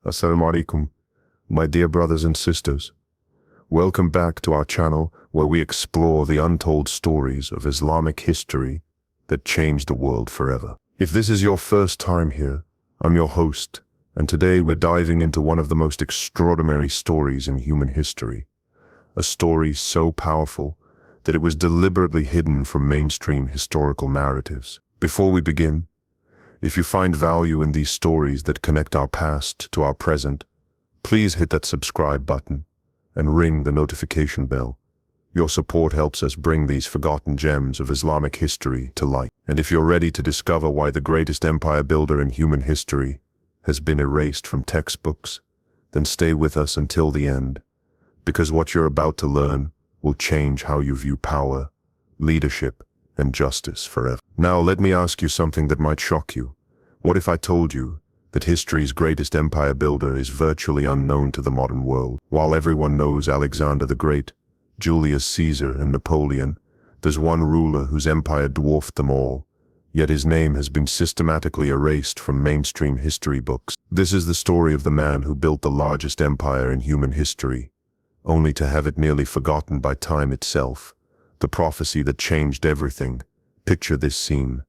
Assalamu alaikum, my dear brothers and sisters. Welcome back to our channel where we explore the untold stories of Islamic history that changed the world forever. If this is your first time here, I'm your host, and today we're diving into one of the most extraordinary stories in human history. A story so powerful that it was deliberately hidden from mainstream historical narratives. Before we begin, if you find value in these stories that connect our past to our present, please hit that subscribe button and ring the notification bell. Your support helps us bring these forgotten gems of Islamic history to light. And if you're ready to discover why the greatest empire builder in human history has been erased from textbooks, then stay with us until the end, because what you're about to learn will change how you view power, leadership, and justice forever. Now let me ask you something that might shock you. What if I told you that history's greatest empire builder is virtually unknown to the modern world? While everyone knows Alexander the Great, Julius Caesar, and Napoleon, there's one ruler whose empire dwarfed them all, yet his name has been systematically erased from mainstream history books. This is the story of the man who built the largest empire in human history, only to have it nearly forgotten by time itself. The prophecy that changed everything. Picture this scene,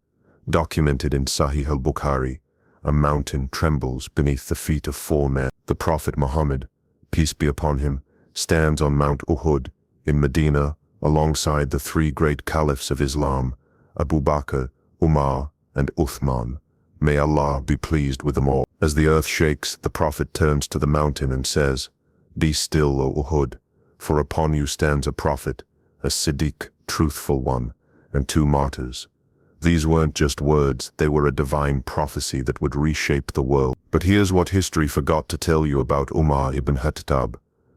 documented in Sahih al-Bukhari. A mountain trembles beneath the feet of four men. The Prophet Muhammad, peace be upon him, stands on Mount Uhud in Medina alongside the three great caliphs of Islam, Abu Bakr, Umar, and Uthman. May Allah be pleased with them all. As the earth shakes, the Prophet turns to the mountain and says, "Be still, O Uhud, for upon you stands a prophet, a Siddiq, truthful one, and two martyrs." These weren't just words, they were a divine prophecy that would reshape the world. But here's what history forgot to tell you about Umar ibn Khattab.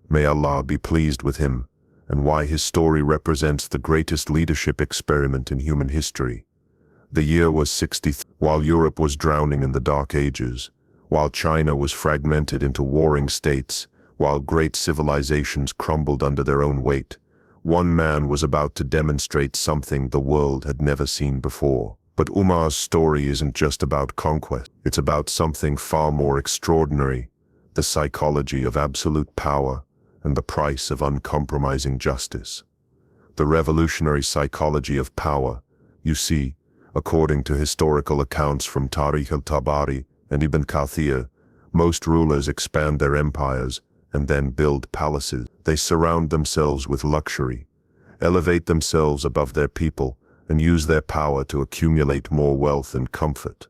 May Allah be pleased with him, and why his story represents the greatest leadership experiment in human history. The year was 63, while Europe was drowning in the Dark Ages, while China was fragmented into warring states, while great civilizations crumbled under their own weight. One man was about to demonstrate something the world had never seen before. But Umar's story isn't just about conquest. It's about something far more extraordinary, the psychology of absolute power and the price of uncompromising justice. The revolutionary psychology of power. You see, according to historical accounts from Tariq al-Tabari and Ibn Kathir, most rulers expand their empires and then build palaces. They surround themselves with luxury, elevate themselves above their people, and use their power to accumulate more wealth and comfort.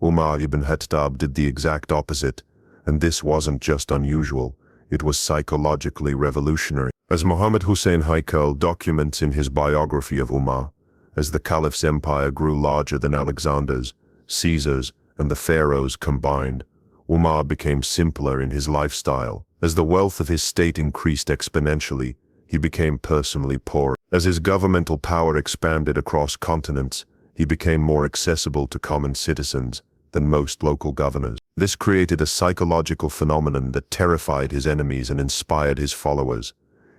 Umar ibn Khattab did the exact opposite, and this wasn't just unusual, it was psychologically revolutionary. As Muhammad Hussein Haikal documents in his biography of Umar, as the caliph's empire grew larger than Alexander's, Caesar's, and the pharaohs combined, Umar became simpler in his lifestyle. As the wealth of his state increased exponentially, he became personally poor. As his governmental power expanded across continents, he became more accessible to common citizens than most local governors. This created a psychological phenomenon that terrified his enemies and inspired his followers.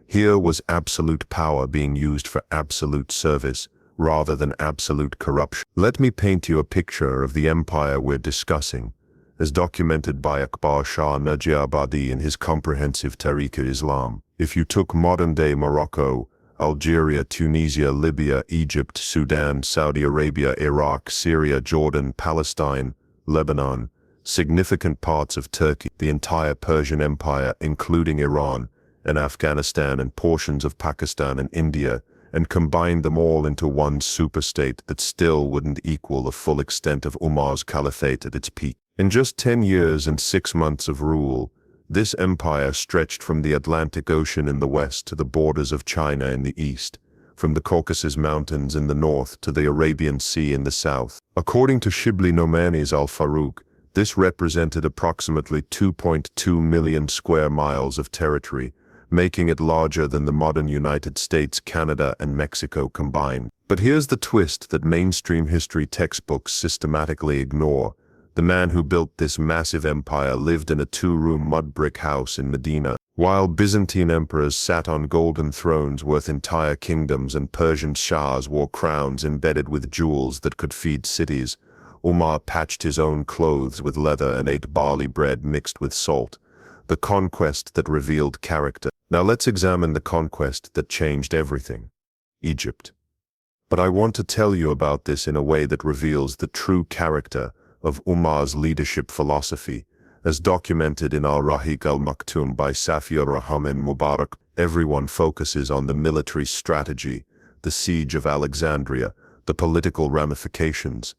Here was absolute power being used for absolute service, rather than absolute corruption. Let me paint you a picture of the empire we're discussing, as documented by Akbar Shah Najiabadi in his comprehensive Tariq-e-Islam. If you took modern-day Morocco, Algeria, Tunisia, Libya, Egypt, Sudan, Saudi Arabia, Iraq, Syria, Jordan, Palestine, Lebanon, significant parts of Turkey, the entire Persian Empire, including Iran and Afghanistan and portions of Pakistan and India, and combined them all into one superstate that still wouldn't equal the full extent of Umar's Caliphate at its peak. In just 10 years and 6 months of rule, this empire stretched from the Atlantic Ocean in the west to the borders of China in the east, from the Caucasus Mountains in the north to the Arabian Sea in the south. According to Shibli Nomani's Al-Faruq, this represented approximately 2.2 million square miles of territory, making it larger than the modern United States, Canada, and Mexico combined. But here's the twist that mainstream history textbooks systematically ignore. The man who built this massive empire lived in a 2-room mud brick house in Medina. While Byzantine emperors sat on golden thrones worth entire kingdoms and Persian shahs wore crowns embedded with jewels that could feed cities, Umar patched his own clothes with leather and ate barley bread mixed with salt. The conquest that revealed character. Now let's examine the conquest that changed everything. Egypt. But I want to tell you about this in a way that reveals the true character of Umar's leadership philosophy, as documented in Al-Rahiq al-Maktoum by Safiur Rahman Mubarak. Everyone focuses on the military strategy, the siege of Alexandria, the political ramifications.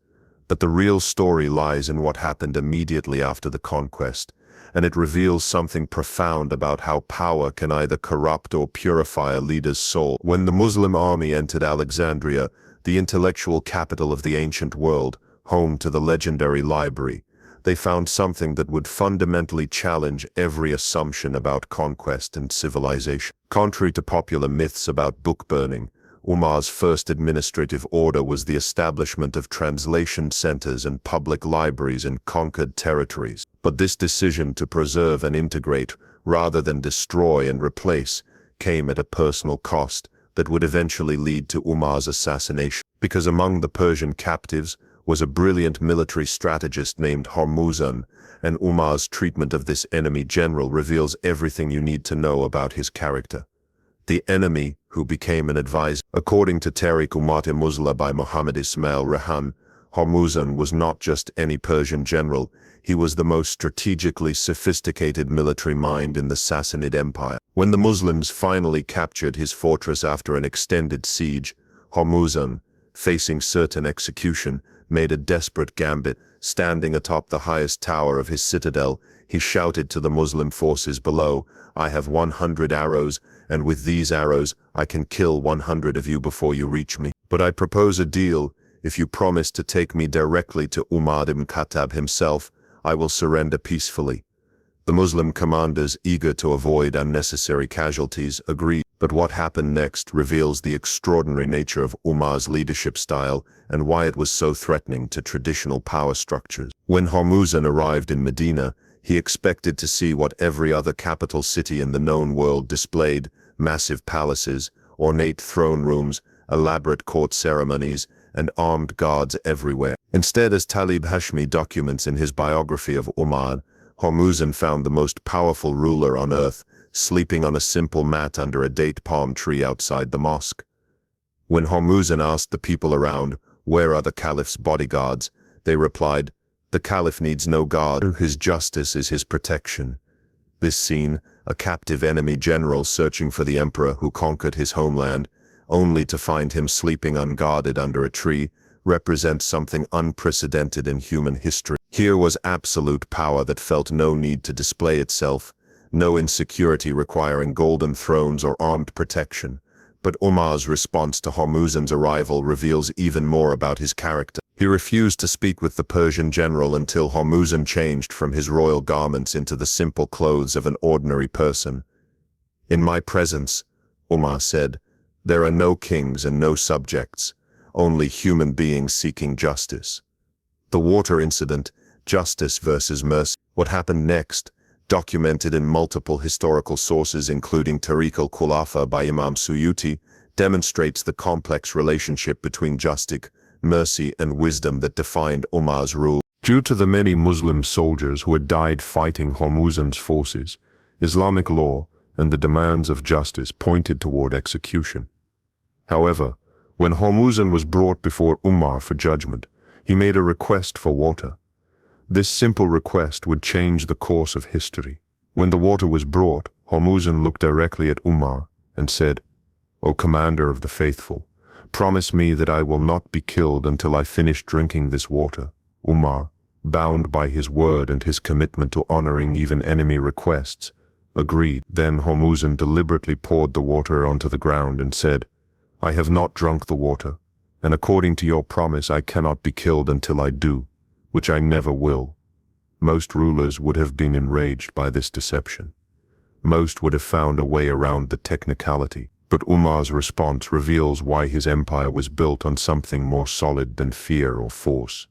But the real story lies in what happened immediately after the conquest, and it reveals something profound about how power can either corrupt or purify a leader's soul. When the Muslim army entered Alexandria, the intellectual capital of the ancient world, home to the legendary library, they found something that would fundamentally challenge every assumption about conquest and civilization. Contrary to popular myths about book burning, Umar's first administrative order was the establishment of translation centers and public libraries in conquered territories. But this decision to preserve and integrate, rather than destroy and replace, came at a personal cost that would eventually lead to Umar's assassination. Because among the Persian captives was a brilliant military strategist named Hormuzan, and Umar's treatment of this enemy general reveals everything you need to know about his character. The enemy, who became an advisor. According to Tariq-Ummat-e-Muzla by Muhammad Ismail Rehan, Hormuzan was not just any Persian general, he was the most strategically sophisticated military mind in the Sassanid Empire. When the Muslims finally captured his fortress after an extended siege, Hormuzan, facing certain execution, made a desperate gambit. Standing atop the highest tower of his citadel, he shouted to the Muslim forces below, "I have 100 arrows, and with these arrows I can kill 100 of you before you reach me. But I propose a deal. If you promise to take me directly to Umar ibn Khattab himself, I will surrender peacefully." The Muslim commanders, eager to avoid unnecessary casualties, agreed. But what happened next reveals the extraordinary nature of Umar's leadership style and why it was so threatening to traditional power structures. When Hormuzan arrived in Medina, he expected to see what every other capital city in the known world displayed: massive palaces, ornate throne rooms, elaborate court ceremonies, and armed guards everywhere. Instead, as Talib Hashmi documents in his biography of Umar, Hormuzan found the most powerful ruler on earth, sleeping on a simple mat under a date palm tree outside the mosque. When Hormuzan asked the people around, "Where are the Caliph's bodyguards?" they replied, "The Caliph needs no guard, his justice is his protection." This scene, a captive enemy general searching for the emperor who conquered his homeland, only to find him sleeping unguarded under a tree, represents something unprecedented in human history. Here was absolute power that felt no need to display itself, no insecurity requiring golden thrones or armed protection. But Umar's response to Hormuzan's arrival reveals even more about his character. He refused to speak with the Persian general until Hormuzan changed from his royal garments into the simple clothes of an ordinary person. "In my presence," Umar said, "there are no kings and no subjects, only human beings seeking justice." The water incident, justice versus mercy. What happened next, documented in multiple historical sources including Tariq al-Khulafa by Imam Suyuti, demonstrates the complex relationship between justice, mercy, and wisdom that defined Umar's rule. Due to the many Muslim soldiers who had died fighting Hormuzan's forces, Islamic law and the demands of justice pointed toward execution. However, when Hormuzan was brought before Umar for judgment, he made a request for water. This simple request would change the course of history. When the water was brought, Hormuzan looked directly at Umar and said, "O commander of the faithful, promise me that I will not be killed until I finish drinking this water." Umar, bound by his word and his commitment to honoring even enemy requests, agreed. Then Hormuzan deliberately poured the water onto the ground and said, "I have not drunk the water, and according to your promise I cannot be killed until I do, which I never will." Most rulers would have been enraged by this deception. Most would have found a way around the technicality. But Umar's response reveals why his empire was built on something more solid than fear or force.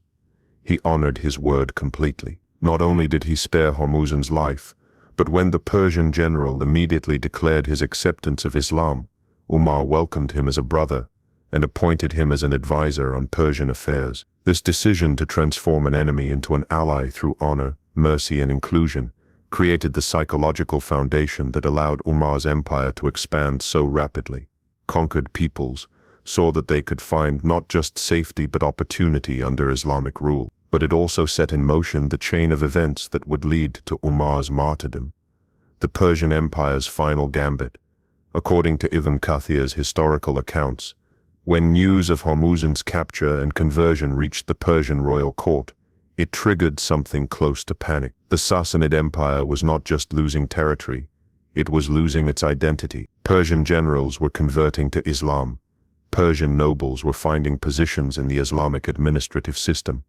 He honored his word completely. Not only did he spare Hormuzan's life, but when the Persian general immediately declared his acceptance of Islam, Umar welcomed him as a brother and appointed him as an advisor on Persian affairs. This decision to transform an enemy into an ally through honor, mercy, and inclusion created the psychological foundation that allowed Umar's empire to expand so rapidly. Conquered peoples saw that they could find not just safety but opportunity under Islamic rule, but it also set in motion the chain of events that would lead to Umar's martyrdom. The Persian Empire's final gambit. According to Ibn Kathir's historical accounts, when news of Hormuzdan's capture and conversion reached the Persian royal court, it triggered something close to panic. The Sassanid Empire was not just losing territory, it was losing its identity. Persian generals were converting to Islam. Persian nobles were finding positions in the Islamic administrative system,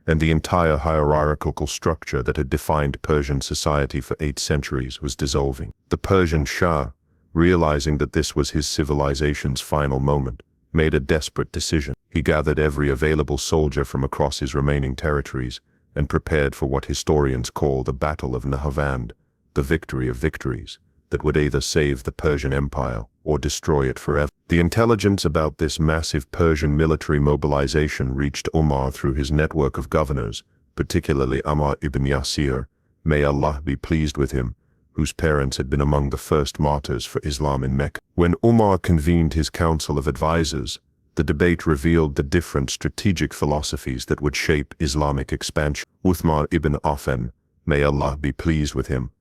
and the entire hierarchical structure that had defined Persian society for 8 centuries was dissolving. The Persian Shah, realizing that this was his civilization's final moment, made a desperate decision. He gathered every available soldier from across his remaining territories and prepared for what historians call the Battle of Nahawand, the victory of victories, that would either save the Persian Empire or destroy it forever. The intelligence about this massive Persian military mobilization reached Umar through his network of governors, particularly Umar ibn Yasir, may Allah be pleased with him, whose parents had been among the first martyrs for Islam in Mecca. When Umar convened his council of advisors, the debate revealed the different strategic philosophies that would shape Islamic expansion. Uthman ibn Affan, may Allah be pleased with him,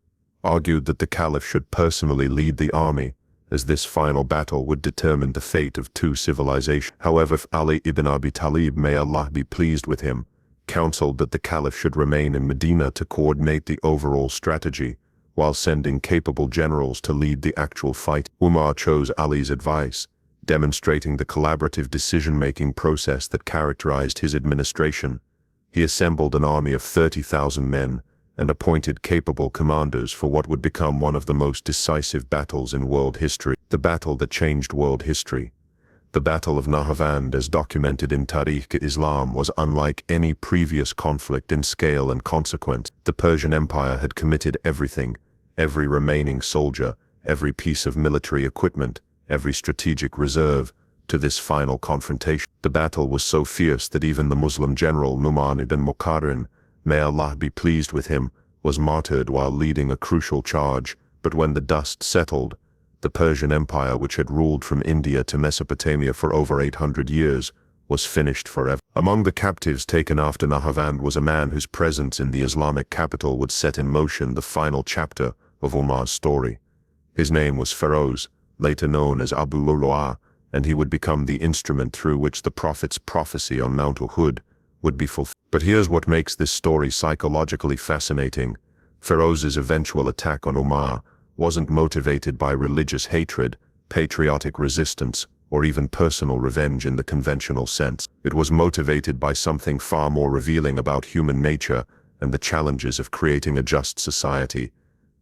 argued that the Caliph should personally lead the army, as this final battle would determine the fate of 2 civilizations. However, Ali ibn Abi Talib, may Allah be pleased with him, counseled that the Caliph should remain in Medina to coordinate the overall strategy, while sending capable generals to lead the actual fight. Umar chose Ali's advice, demonstrating the collaborative decision-making process that characterized his administration. He assembled an army of 30,000 men and appointed capable commanders for what would become one of the most decisive battles in world history, the battle that changed world history. The Battle of Nahawand, as documented in Tarikh-e-Islam, was unlike any previous conflict in scale and consequence. The Persian Empire had committed everything, every remaining soldier, every piece of military equipment, every strategic reserve, to this final confrontation. The battle was so fierce that even the Muslim general Nu'man ibn Muqarrin, may Allah be pleased with him, was martyred while leading a crucial charge. But when the dust settled, the Persian Empire, which had ruled from India to Mesopotamia for over 800 years, was finished forever. Among the captives taken after Nahawand was a man whose presence in the Islamic capital would set in motion the final chapter of Umar's story. His name was Feroz, later known as Abu Lu'lu'a, and he would become the instrument through which the Prophet's prophecy on Mount Uhud would be fulfilled. But here's what makes this story psychologically fascinating. Feroz's eventual attack on Umar wasn't motivated by religious hatred, patriotic resistance, or even personal revenge in the conventional sense. It was motivated by something far more revealing about human nature and the challenges of creating a just society.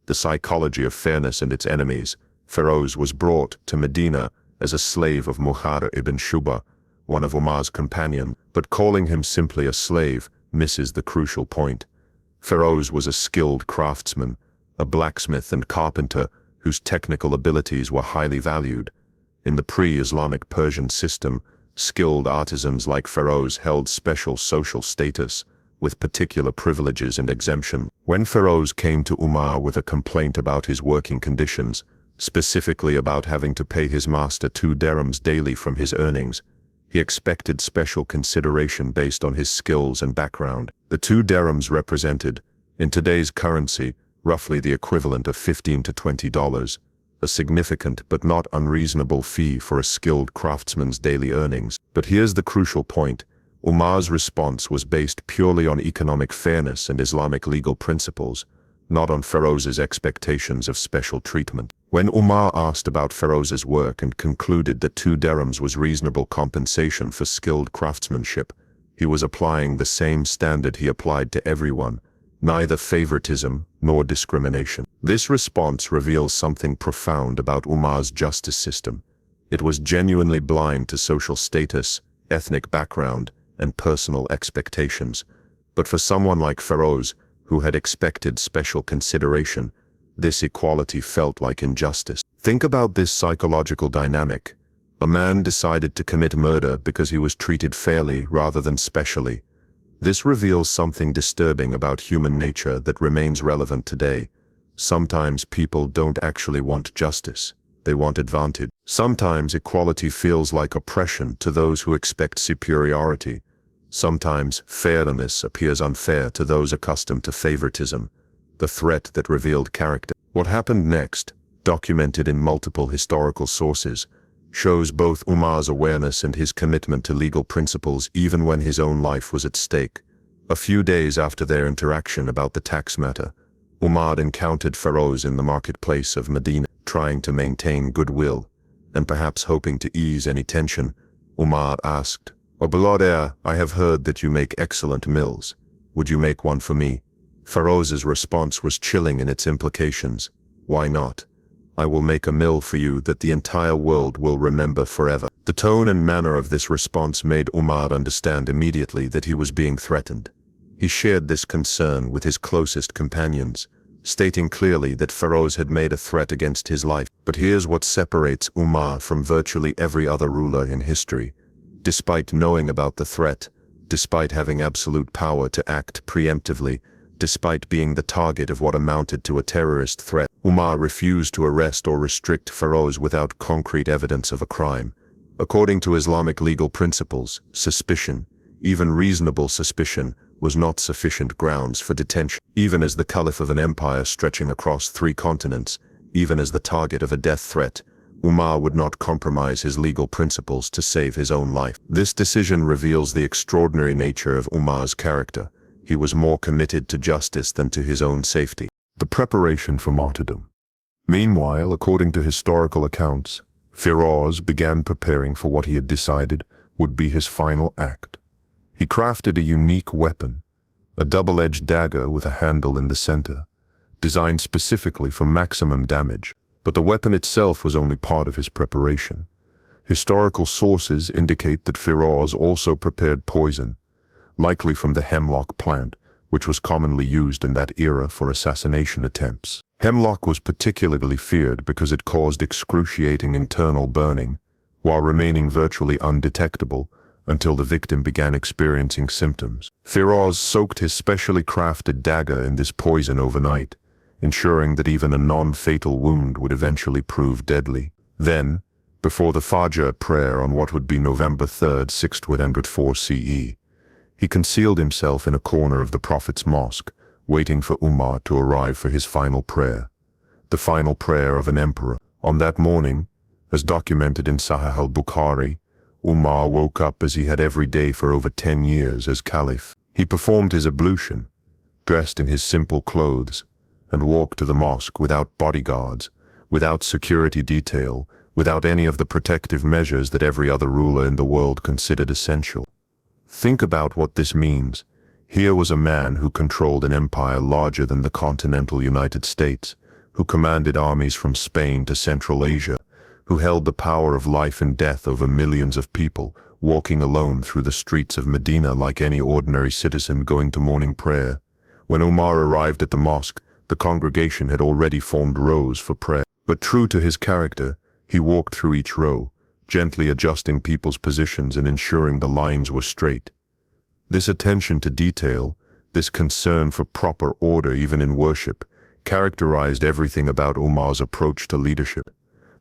The psychology of fairness and its enemies. Feroz was brought to Medina as a slave of Mughira ibn Shuba, one of Umar's companions, but calling him simply a slave misses the crucial point. Feroz was a skilled craftsman, a blacksmith and carpenter whose technical abilities were highly valued. In the pre-Islamic Persian system, skilled artisans like Feroz held special social status, with particular privileges and exemption. When Feroz came to Umar with a complaint about his working conditions, specifically about having to pay his master 2 dirhams daily from his earnings, he expected special consideration based on his skills and background. The 2 dirhams represented, in today's currency, roughly the equivalent of $15 to $20, a significant but not unreasonable fee for a skilled craftsman's daily earnings. But here's the crucial point. Umar's response was based purely on economic fairness and Islamic legal principles, not on Feroz's expectations of special treatment. When Umar asked about Feroz's work and concluded that 2 dirhams was reasonable compensation for skilled craftsmanship, he was applying the same standard he applied to everyone, neither favoritism nor discrimination. This response reveals something profound about Umar's justice system. It was genuinely blind to social status, ethnic background, and personal expectations. But for someone like Feroz, who had expected special consideration, this equality felt like injustice. Think about this psychological dynamic. A man decided to commit murder because he was treated fairly rather than specially. This reveals something disturbing about human nature that remains relevant today. Sometimes people don't actually want justice. They want advantage. Sometimes equality feels like oppression to those who expect superiority. Sometimes fairness appears unfair to those accustomed to favoritism. The threat that revealed character. What happened next, documented in multiple historical sources, shows both Umar's awareness and his commitment to legal principles even when his own life was at stake. A few days after their interaction about the tax matter, Umar encountered Feroz in the marketplace of Medina. Trying to maintain goodwill, and perhaps hoping to ease any tension, Umar asked, "O beloved heir, I have heard that you make excellent mills. Would you make one for me?" Feroz's response was chilling in its implications. "Why not? I will make a mill for you that the entire world will remember forever." The tone and manner of this response made Umar understand immediately that he was being threatened. He shared this concern with his closest companions, stating clearly that Feroz had made a threat against his life. But here's what separates Umar from virtually every other ruler in history. Despite knowing about the threat, despite having absolute power to act preemptively, despite being the target of what amounted to a terrorist threat, Umar refused to arrest or restrict Feroz without concrete evidence of a crime. According to Islamic legal principles, suspicion, even reasonable suspicion, was not sufficient grounds for detention. Even as the caliph of an empire stretching across 3 continents, even as the target of a death threat, Umar would not compromise his legal principles to save his own life. This decision reveals the extraordinary nature of Umar's character. He was more committed to justice than to his own safety. The preparation for martyrdom. Meanwhile, according to historical accounts, Feroz began preparing for what he had decided would be his final act. He crafted a unique weapon, a double-edged dagger with a handle in the center, designed specifically for maximum damage. But the weapon itself was only part of his preparation. Historical sources indicate that Feroz also prepared poison, likely from the hemlock plant, which was commonly used in that era for assassination attempts. Hemlock was particularly feared because it caused excruciating internal burning, while remaining virtually undetectable until the victim began experiencing symptoms. Feroz soaked his specially crafted dagger in this poison overnight, ensuring that even a non-fatal wound would eventually prove deadly. Then, before the Fajr prayer on what would be November 3rd, 604 CE, he concealed himself in a corner of the Prophet's mosque, waiting for Umar to arrive for his final prayer. The final prayer of an emperor. On that morning, as documented in Sahih al-Bukhari, Umar woke up as he had every day for over 10 years as Caliph. He performed his ablution, dressed in his simple clothes, and walked to the mosque without bodyguards, without security detail, without any of the protective measures that every other ruler in the world considered essential. Think about what this means. Here was a man who controlled an empire larger than the continental United States, who commanded armies from Spain to Central Asia, who held the power of life and death over millions of people, walking alone through the streets of Medina like any ordinary citizen going to morning prayer. When Umar arrived at the mosque, the congregation had already formed rows for prayer. But true to his character, he walked through each row, gently adjusting people's positions and ensuring the lines were straight. This attention to detail, this concern for proper order even in worship, characterized everything about Umar's approach to leadership.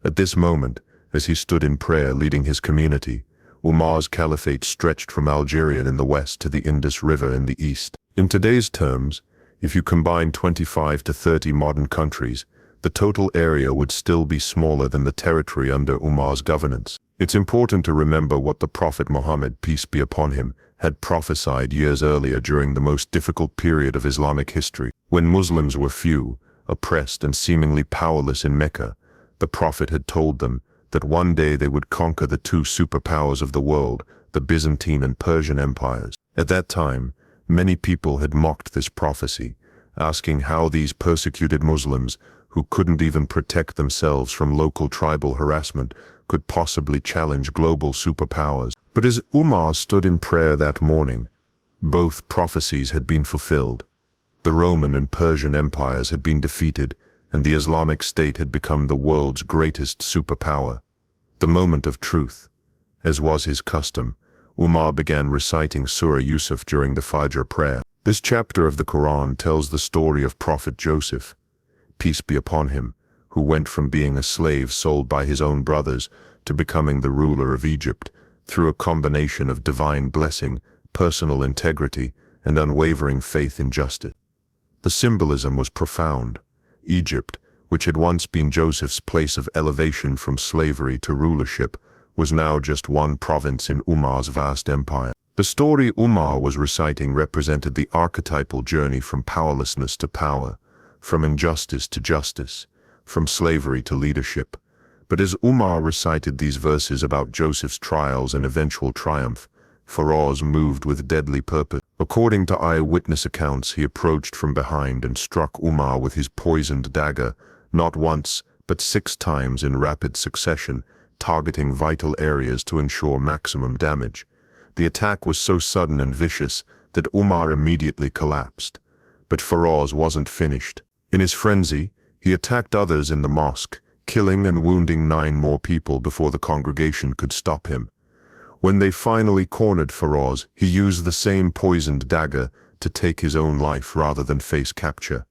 At this moment, as he stood in prayer leading his community, Umar's caliphate stretched from Algeria in the west to the Indus River in the east. In today's terms, if you combine 25 to 30 modern countries, the total area would still be smaller than the territory under Umar's governance. It's important to remember what the Prophet Muhammad, peace be upon him, had prophesied years earlier during the most difficult period of Islamic history. When Muslims were few, oppressed and seemingly powerless in Mecca, the Prophet had told them that one day they would conquer the 2 superpowers of the world, the Byzantine and Persian empires. At that time, many people had mocked this prophecy, asking how these persecuted Muslims, who couldn't even protect themselves from local tribal harassment, could possibly challenge global superpowers. But as Umar stood in prayer that morning, both prophecies had been fulfilled. The Roman and Persian empires had been defeated, and the Islamic State had become the world's greatest superpower. the moment of truth. As was his custom, Umar began reciting Surah Yusuf during the Fajr prayer. This chapter of the Quran tells the story of Prophet Joseph, peace be upon him, who went from being a slave sold by his own brothers to becoming the ruler of Egypt through a combination of divine blessing, personal integrity, and unwavering faith in justice. The symbolism was profound. Egypt, which had once been Joseph's place of elevation from slavery to rulership, was now just one province in Umar's vast empire. The story Umar was reciting represented the archetypal journey from powerlessness to power, from injustice to justice, from slavery to leadership. But as Umar recited these verses about Joseph's trials and eventual triumph, Feroz moved with deadly purpose. According to eyewitness accounts, he approached from behind and struck Umar with his poisoned dagger, not once, but 6 times in rapid succession, targeting vital areas to ensure maximum damage. The attack was so sudden and vicious that Umar immediately collapsed. But Feroz wasn't finished. In his frenzy, he attacked others in the mosque, killing and wounding 9 more people before the congregation could stop him. When they finally cornered Feroz, he used the same poisoned dagger to take his own life rather than face capture.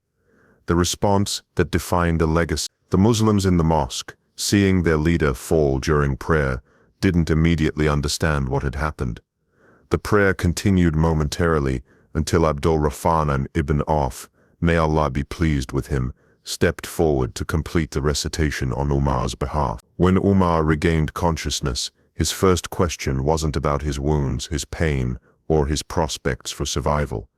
The response that defined a legacy. The Muslims in the mosque, seeing their leader fall during prayer, didn't immediately understand what had happened. The prayer continued momentarily until Abdul Rahman ibn Auf, may Allah be pleased with him, stepped forward to complete the recitation on Umar's behalf. When Umar regained consciousness, his first question wasn't about his wounds, his pain, or his prospects for survival.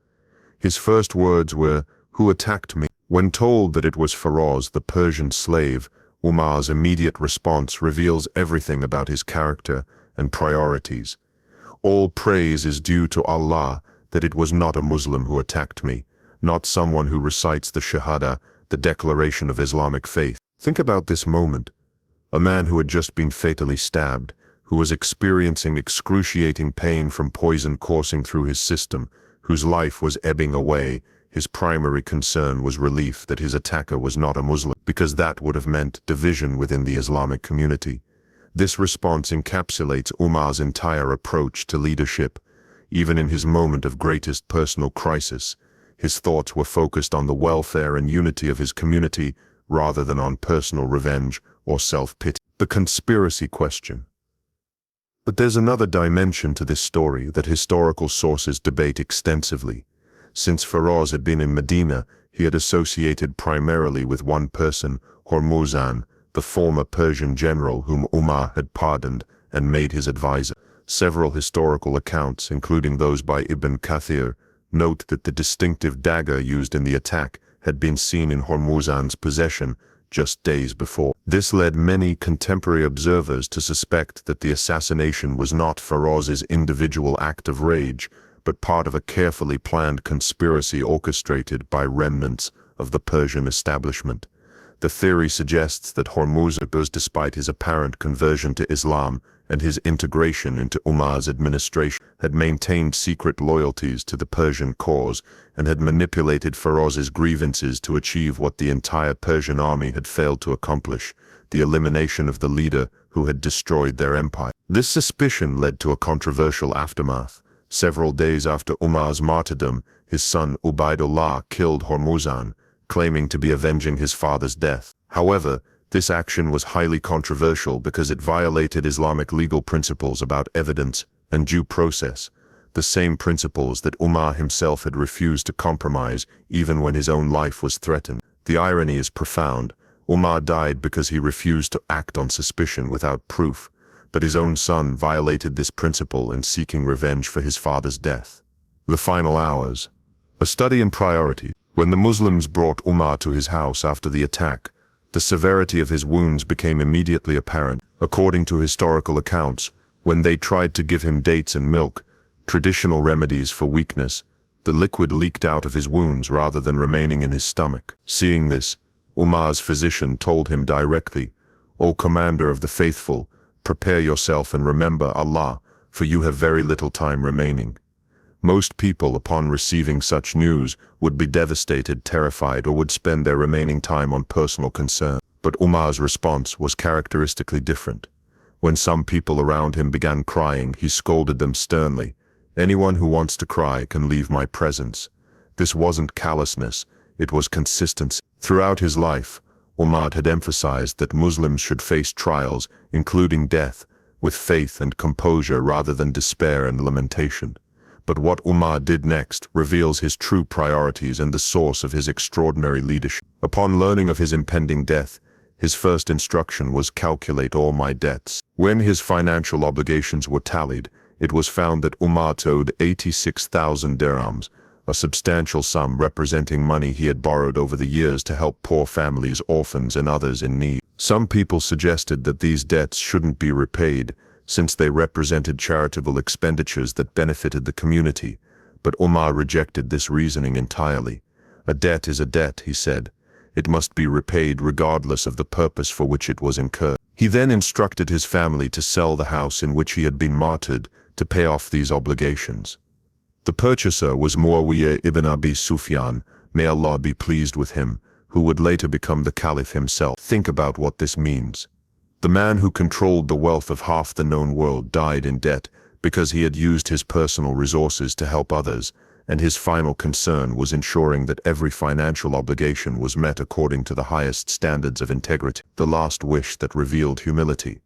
His first words were, "Who attacked me?" When told that it was Feroz, the Persian slave, Umar's immediate response reveals everything about his character and priorities. All praise is due to Allah that it was not a Muslim who attacked me, not someone who recites the Shahada, the declaration of Islamic faith. Think about this moment. A man who had just been fatally stabbed, who was experiencing excruciating pain from poison coursing through his system, whose life was ebbing away. His primary concern was relief that his attacker was not a Muslim, because that would have meant division within the Islamic community. This response encapsulates Umar's entire approach to leadership. Even in his moment of greatest personal crisis, his thoughts were focused on the welfare and unity of his community rather than on personal revenge or self-pity. The conspiracy question. But there's another dimension to this story that historical sources debate extensively. Since Feroz had been in Medina, he had associated primarily with one person, Hormuzan, the former Persian general whom Umar had pardoned and made his advisor. Several historical accounts, including those by Ibn Kathir, note that the distinctive dagger used in the attack had been seen in Hormuzan's possession just days before. This led many contemporary observers to suspect that the assassination was not Feroz's individual act of rage, but part of a carefully planned conspiracy orchestrated by remnants of the Persian establishment. The theory suggests that Hormuz, despite his apparent conversion to Islam and his integration into Umar's administration, had maintained secret loyalties to the Persian cause and had manipulated Feroz's grievances to achieve what the entire Persian army had failed to accomplish, the elimination of the leader who had destroyed their empire. This suspicion led to a controversial aftermath. Several days after Umar's martyrdom, his son Ubaidullah killed Hormuzan, claiming to be avenging his father's death. However, this action was highly controversial because it violated Islamic legal principles about evidence and due process, the same principles that Umar himself had refused to compromise even when his own life was threatened. The irony is profound. Umar died because he refused to act on suspicion without proof, but his own son violated this principle in seeking revenge for his father's death. The final hours. A study in priority. When the Muslims brought Umar to his house after the attack, the severity of his wounds became immediately apparent. According to historical accounts, when they tried to give him dates and milk, traditional remedies for weakness, the liquid leaked out of his wounds rather than remaining in his stomach. Seeing this, Umar's physician told him directly, "O commander of the faithful, prepare yourself and remember Allah, for you have very little time remaining." Most people, upon receiving such news, would be devastated, terrified, or would spend their remaining time on personal concern. But Umar's response was characteristically different. When some people around him began crying, he scolded them sternly. "Anyone who wants to cry can leave my presence." This wasn't callousness, it was consistency. Throughout his life, Umar had emphasized that Muslims should face trials, including death, with faith and composure rather than despair and lamentation. But what Umar did next reveals his true priorities and the source of his extraordinary leadership. Upon learning of his impending death, his first instruction was calculate all my debts. When his financial obligations were tallied, it was found that Umar owed 86,000 dirhams, a substantial sum representing money he had borrowed over the years to help poor families, orphans, and others in need. Some people suggested that these debts shouldn't be repaid, since they represented charitable expenditures that benefited the community, but Umar rejected this reasoning entirely. "A debt is a debt," he said. "It must be repaid regardless of the purpose for which it was incurred." He then instructed his family to sell the house in which he had been martyred to pay off these obligations. The purchaser was Muawiyah ibn Abi Sufyan, may Allah be pleased with him, who would later become the Caliph himself. Think about what this means. The man who controlled the wealth of half the known world died in debt because he had used his personal resources to help others, and his final concern was ensuring that every financial obligation was met according to the highest standards of integrity. The last wish that revealed humility.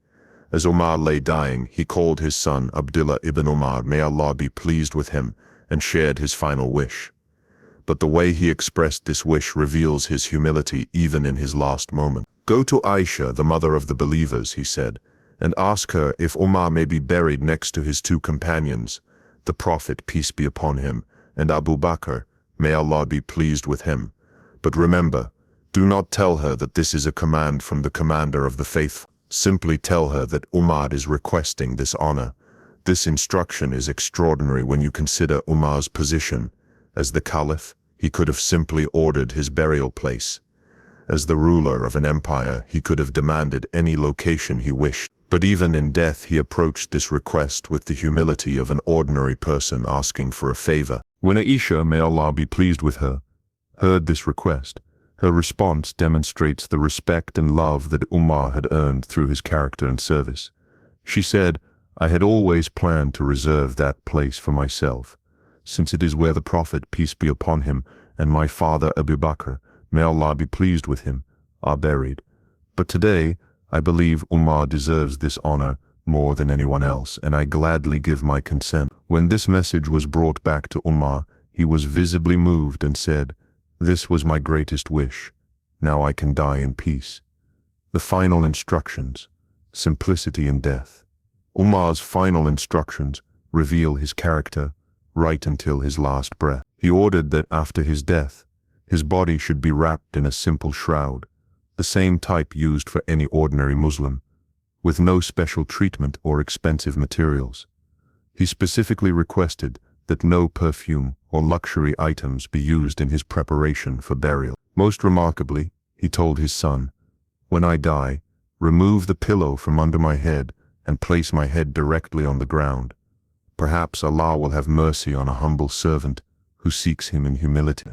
As Umar lay dying, he called his son Abdullah ibn Umar, may Allah be pleased with him, and shared his final wish. But the way he expressed this wish reveals his humility even in his last moment. "Go to Aisha, the mother of the believers," he said, "and ask her if Umar may be buried next to his two companions, the Prophet, peace be upon him, and Abu Bakr, may Allah be pleased with him. But remember, do not tell her that this is a command from the commander of the faithful. Simply tell her that Umar is requesting this honor." This instruction is extraordinary when you consider Umar's position. As the Caliph, he could have simply ordered his burial place. As the ruler of an empire, he could have demanded any location he wished. But even in death, he approached this request with the humility of an ordinary person asking for a favor. When Aisha, may Allah be pleased with her, heard this request, her response demonstrates the respect and love that Umar had earned through his character and service. She said, "I had always planned to reserve that place for myself, since it is where the Prophet, peace be upon him, and my father Abu Bakr, may Allah be pleased with him, are buried. But today, I believe Umar deserves this honor more than anyone else, and I gladly give my consent." When this message was brought back to Umar, he was visibly moved and said, "This was my greatest wish. Now I can die in peace." The final instructions, simplicity in death. Umar's final instructions reveal his character right until his last breath. He ordered that after his death, his body should be wrapped in a simple shroud, the same type used for any ordinary Muslim, with no special treatment or expensive materials. He specifically requested that no perfume or luxury items be used in his preparation for burial. Most remarkably, he told his son, "When I die, remove the pillow from under my head and place my head directly on the ground. Perhaps Allah will have mercy on a humble servant who seeks him in humility."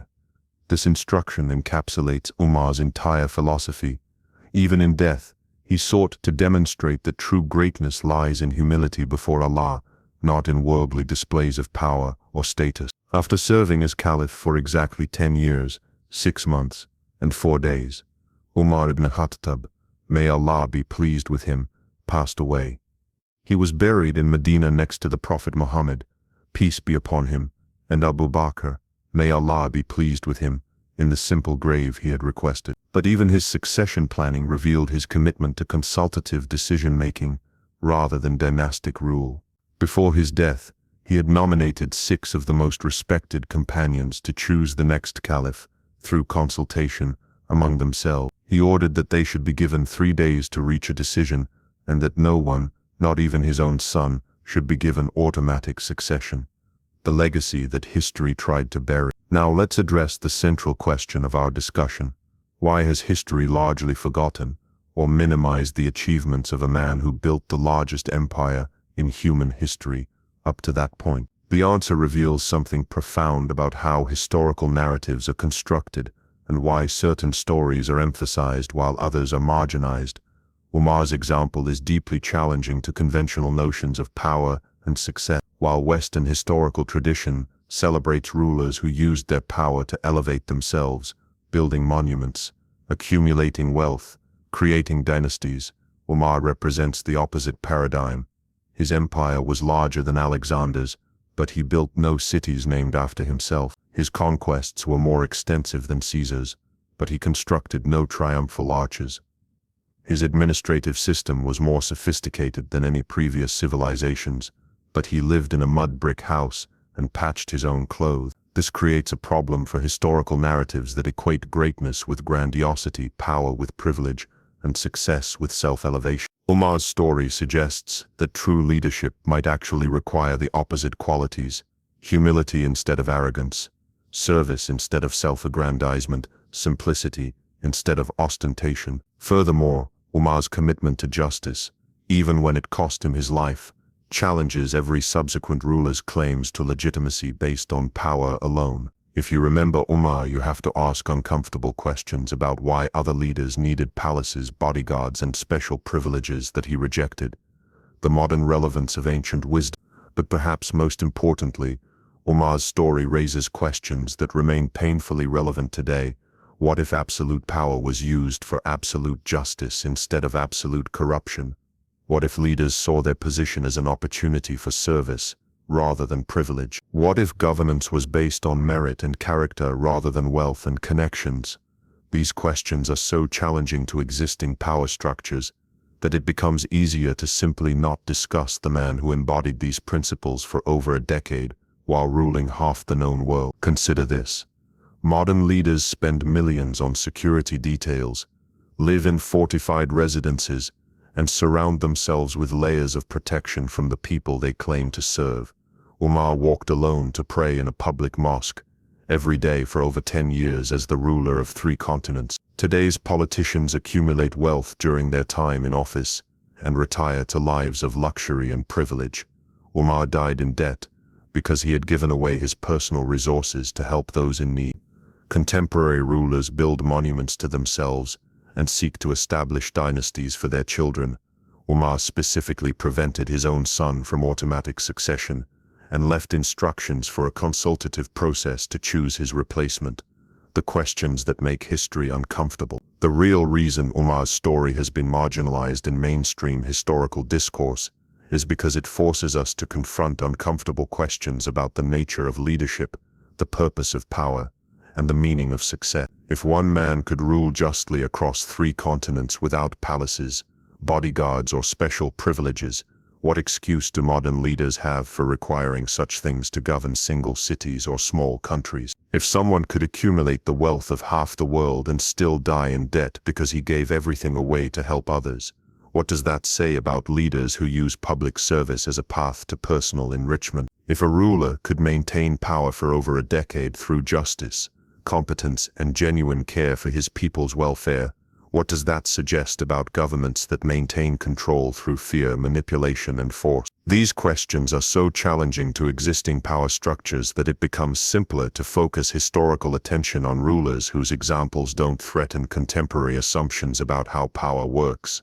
This instruction encapsulates Umar's entire philosophy. Even in death, he sought to demonstrate that true greatness lies in humility before Allah, not in worldly displays of power or status. After serving as Caliph for exactly 10 years, 6 months, and 4 days, Umar ibn Khattab, may Allah be pleased with him, passed away. He was buried in Medina next to the Prophet Muhammad, peace be upon him, and Abu Bakr, may Allah be pleased with him, in the simple grave he had requested. But even his succession planning revealed his commitment to consultative decision-making rather than dynastic rule. Before his death, he had nominated 6 of the most respected companions to choose the next caliph through consultation among themselves. He ordered that they should be given 3 days to reach a decision, and that no one, not even his own son, should be given automatic succession, the legacy that history tried to bury. Now let's address the central question of our discussion. Why has history largely forgotten or minimized the achievements of a man who built the largest empire in human history up to that point? The answer reveals something profound about how historical narratives are constructed and why certain stories are emphasized while others are marginalized. Umar's example is deeply challenging to conventional notions of power and success. While Western historical tradition celebrates rulers who used their power to elevate themselves, building monuments, accumulating wealth, creating dynasties, Umar represents the opposite paradigm. His empire was larger than Alexander's, but he built no cities named after himself. His conquests were more extensive than Caesar's, but he constructed no triumphal arches. His administrative system was more sophisticated than any previous civilizations, but he lived in a mud brick house and patched his own clothes. This creates a problem for historical narratives that equate greatness with grandiosity, power with privilege, and success with self-elevation. Umar's story suggests that true leadership might actually require the opposite qualities: humility instead of arrogance, service instead of self-aggrandizement, simplicity instead of ostentation. Furthermore, Umar's commitment to justice, even when it cost him his life, challenges every subsequent ruler's claims to legitimacy based on power alone. If you remember Umar, you have to ask uncomfortable questions about why other leaders needed palaces, bodyguards, and special privileges that he rejected. The modern relevance of ancient wisdom. But perhaps most importantly, Umar's story raises questions that remain painfully relevant today. What if absolute power was used for absolute justice instead of absolute corruption? What if leaders saw their position as an opportunity for service rather than privilege? What if governance was based on merit and character rather than wealth and connections? These questions are so challenging to existing power structures that it becomes easier to simply not discuss the man who embodied these principles for over a decade while ruling half the known world. Consider this. Modern leaders spend millions on security details, live in fortified residences, and surround themselves with layers of protection from the people they claim to serve. Umar walked alone to pray in a public mosque every day for over 10 years as the ruler of 3 continents. Today's politicians accumulate wealth during their time in office and retire to lives of luxury and privilege. Umar died in debt because he had given away his personal resources to help those in need. Contemporary rulers build monuments to themselves and seek to establish dynasties for their children. Umar specifically prevented his own son from automatic succession and left instructions for a consultative process to choose his replacement. The questions that make history uncomfortable. The real reason Umar's story has been marginalized in mainstream historical discourse is because it forces us to confront uncomfortable questions about the nature of leadership, the purpose of power, and the meaning of success. If one man could rule justly across 3 continents without palaces, bodyguards, or special privileges, what excuse do modern leaders have for requiring such things to govern single cities or small countries? If someone could accumulate the wealth of half the world and still die in debt because he gave everything away to help others, what does that say about leaders who use public service as a path to personal enrichment? If a ruler could maintain power for over a decade through justice, competence, and genuine care for his people's welfare, what does that suggest about governments that maintain control through fear, manipulation, and force? These questions are so challenging to existing power structures that it becomes simpler to focus historical attention on rulers whose examples don't threaten contemporary assumptions about how power works.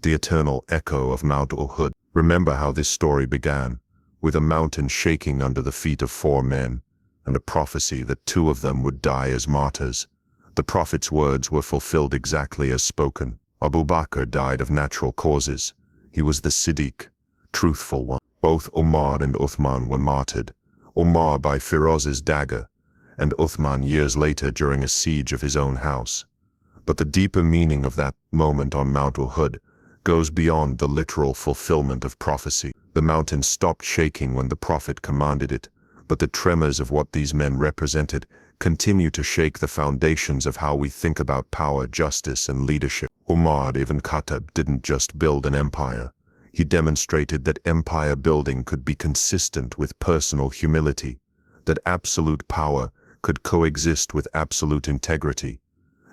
The eternal echo of Mount Uhud. Remember how this story began, with a mountain shaking under the feet of 4 men, and a prophecy that 2 of them would die as martyrs. The prophet's words were fulfilled exactly as spoken. Abu Bakr died of natural causes. He was the Siddiq, truthful one. Both Umar and Uthman were martyred. Umar by Firoz's dagger, and Uthman years later during a siege of his own house. But the deeper meaning of that moment on Mount Uhud goes beyond the literal fulfillment of prophecy. The mountain stopped shaking when the prophet commanded it, but the tremors of what these men represented continue to shake the foundations of how we think about power, justice, and leadership. Umar ibn Khattab didn't just build an empire. He demonstrated that empire building could be consistent with personal humility, that absolute power could coexist with absolute integrity,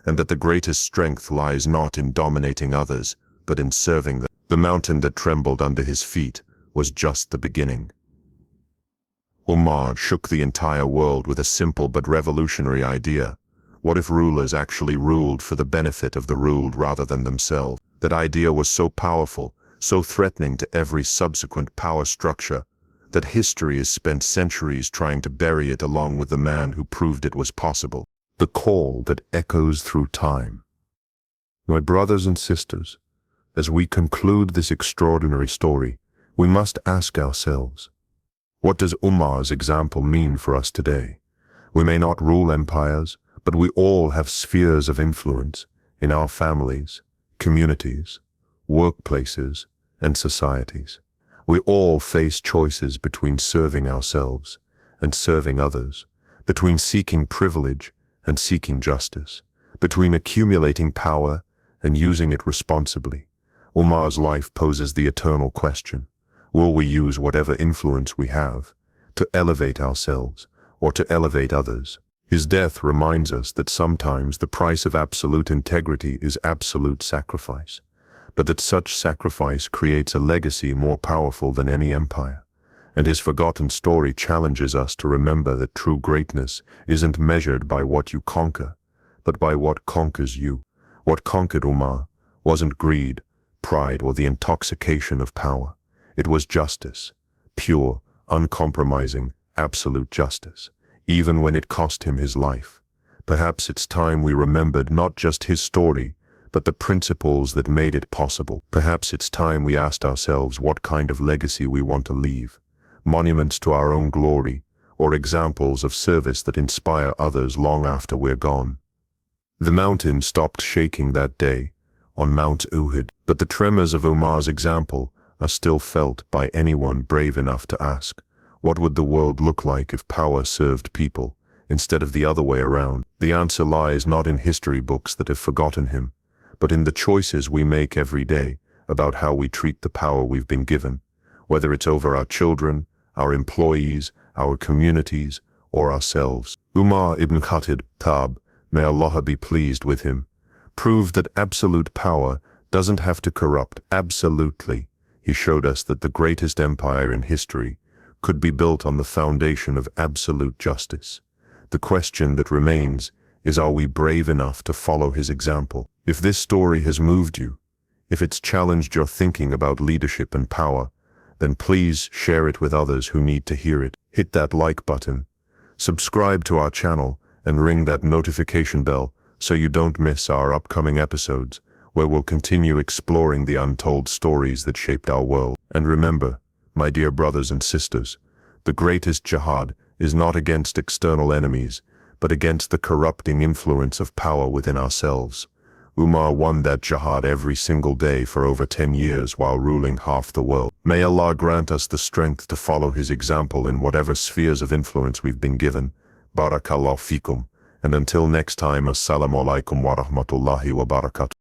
and that the greatest strength lies not in dominating others, but in serving them. The mountain that trembled under his feet was just the beginning. Umar shook the entire world with a simple but revolutionary idea. What if rulers actually ruled for the benefit of the ruled rather than themselves? That idea was so powerful, so threatening to every subsequent power structure, that history has spent centuries trying to bury it along with the man who proved it was possible. The call that echoes through time. My brothers and sisters, as we conclude this extraordinary story, we must ask ourselves, what does Umar's example mean for us today? We may not rule empires, but we all have spheres of influence in our families, communities, workplaces, and societies. We all face choices between serving ourselves and serving others, between seeking privilege and seeking justice, between accumulating power and using it responsibly. Umar's life poses the eternal question: will we use whatever influence we have to elevate ourselves or to elevate others? His death reminds us that sometimes the price of absolute integrity is absolute sacrifice, but that such sacrifice creates a legacy more powerful than any empire. And his forgotten story challenges us to remember that true greatness isn't measured by what you conquer, but by what conquers you. What conquered Umar wasn't greed, pride, or the intoxication of power. It was justice, pure, uncompromising, absolute justice, even when it cost him his life. Perhaps it's time we remembered not just his story, but the principles that made it possible. Perhaps it's time we asked ourselves what kind of legacy we want to leave: monuments to our own glory, or examples of service that inspire others long after we're gone. The mountain stopped shaking that day, on Mount Uhud, but the tremors of Umar's example are still felt by anyone brave enough to ask, what would the world look like if power served people, instead of the other way around? The answer lies not in history books that have forgotten him, but in the choices we make every day about how we treat the power we've been given, whether it's over our children, our employees, our communities, or ourselves. Umar ibn Khattab, may Allah be pleased with him, proved that absolute power doesn't have to corrupt absolutely. He showed us that the greatest empire in history could be built on the foundation of absolute justice. The question that remains is, are we brave enough to follow his example? If this story has moved you, if it's challenged your thinking about leadership and power, then please share it with others who need to hear it. Hit that like button, subscribe to our channel, and ring that notification bell so you don't miss our upcoming episodes, where we'll continue exploring the untold stories that shaped our world. And remember, my dear brothers and sisters, the greatest jihad is not against external enemies, but against the corrupting influence of power within ourselves. Umar won that jihad every single day for over 10 years while ruling half the world. May Allah grant us the strength to follow his example in whatever spheres of influence we've been given. Barakallahu fikum. And until next time, Assalamu alaikum wa rahmatullahi wa barakatuh.